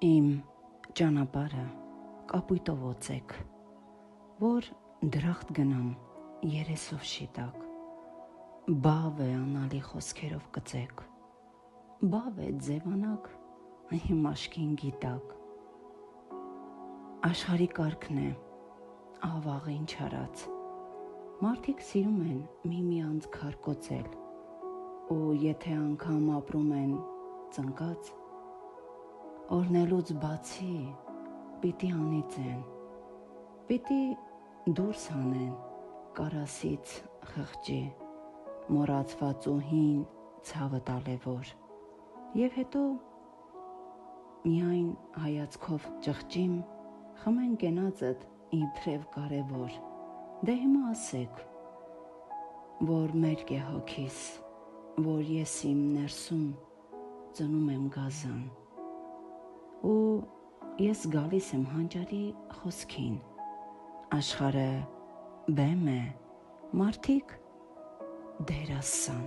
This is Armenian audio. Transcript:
Իմ ճանապարհը կապույտով օծեք, որ դրախտ գնամ երեսով շիտակ, բավ է անալի խոսքերով կծեք, բավ է ձևանակ իմ աշկին գիտակ, աշխարհի կարգն է ավաղ ինչ արած, մարդիկ սիրում են միմյանց քարկոծել, ու եթե անգամ ապրում են ծնկած, օրնելուց բացի պիտի անիծեն, պիտի դուրս հանեն կարասից խղճի, մոռացված ու հին ցավը տալևոր, և հետո միայն հայացքով ճղճիմ, խմեն կենացդ իբրև կարևոր, դե հիմա ասեք, որ մերկ է հոգիս, որ ես իմ ներսում ծնում եմ գազան, ու ես գալիս եմ հանճարի խոսքին, աշխարհը բեմ է, մարդիկ դերասան։